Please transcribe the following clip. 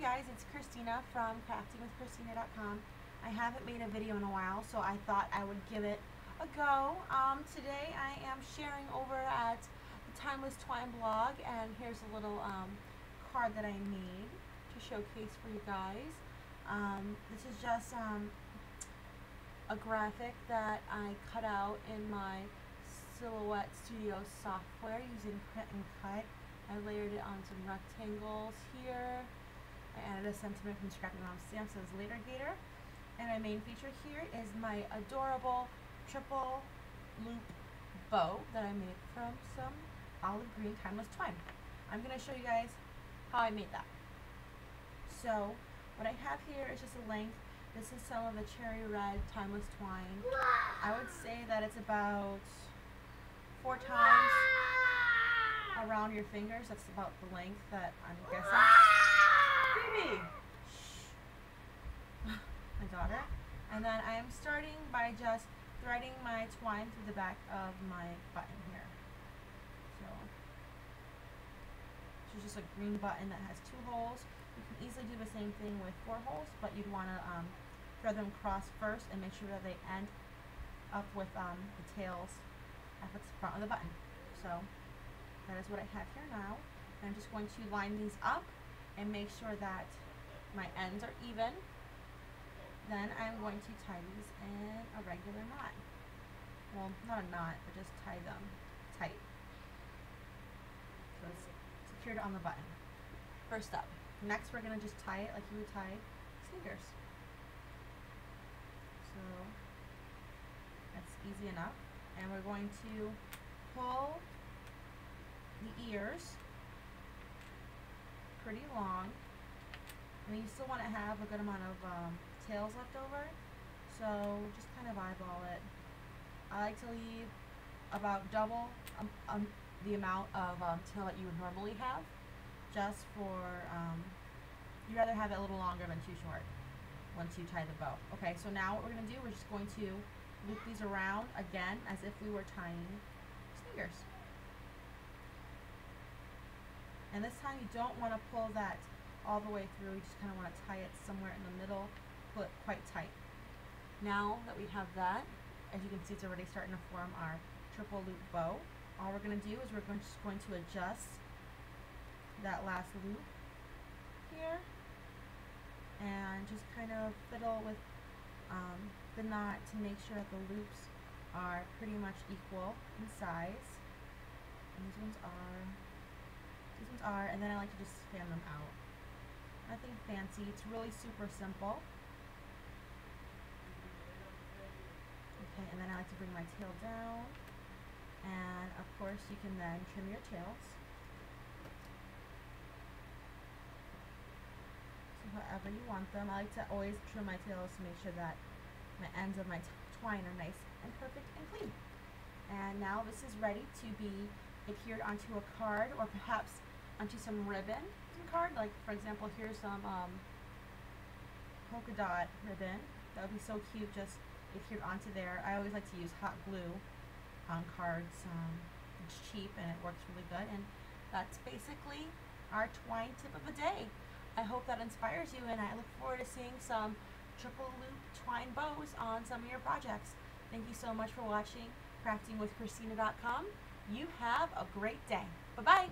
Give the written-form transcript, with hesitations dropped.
guys, it's Christina from craftingwithchristina.com. I haven't made a video in a while, so I thought I would give it a go. Today I am sharing over at the Timeless Twine blog, and here's a little card that I made to showcase for you guys. This is just a graphic that I cut out in my Silhouette Studio software using print and cut. I layered it on some rectangles here. I added a sentiment from Scrappy Mom Stamps as Later Gator. And my main feature here is my adorable triple loop bow that I made from some olive green timeless twine. I'm going to show you guys how I made that. So what I have here is just a length. This is some of the cherry red timeless twine. I would say that it's about 4 times around your fingers. That's about the length that I'm guessing. Baby! Shh. My daughter. And then I am starting by just threading my twine through the back of my button here. So this is just a green button that has 2 holes. You can easily do the same thing with 4 holes, but you'd want to thread them cross first and make sure that they end up with the tails at the front of the button. So that is what I have here now. And I'm just going to line these up and make sure that my ends are even. Then I'm going to tie these in a regular knot. Well, not a knot, but just tie them tight. So it's secured on the button. First up. Next we're going to just tie it like you would tie sneakers. So that's easy enough. And we're going to pull the ears pretty long. And you still want to have a good amount of tails left over, so just kind of eyeball it. I like to leave about double the amount of tail that you would normally have, just for you'd rather have it a little longer than too short once you tie the bow. Okay, so now what we're going to do, we're just going to loop these around again as if we were tying sneakers. And this time you don't want to pull that all the way through, you just kind of want to tie it somewhere in the middle, pull it quite tight. Now that we have that, as you can see, it's already starting to form our triple loop bow. All we're going to do is we're just going to adjust that last loop here and just kind of fiddle with the knot to make sure that the loops are pretty much equal in size. And these ones are, and then I like to just fan them out. Nothing fancy, it's really super simple. Okay, and then I like to bring my tail down, and of course you can then trim your tails. So however you want them. I like to always trim my tails to make sure that my ends of my twine are nice and perfect and clean. And now this is ready to be adhered onto a card, or perhaps onto some ribbon card. Like for example, here's some polka dot ribbon. That would be so cute, just adhered onto there. I always like to use hot glue on cards. It's cheap and it works really good. And that's basically our twine tip of the day. I hope that inspires you, and I look forward to seeing some triple loop twine bows on some of your projects. Thank you so much for watching craftingwithchristina.com. You have a great day. Bye-bye.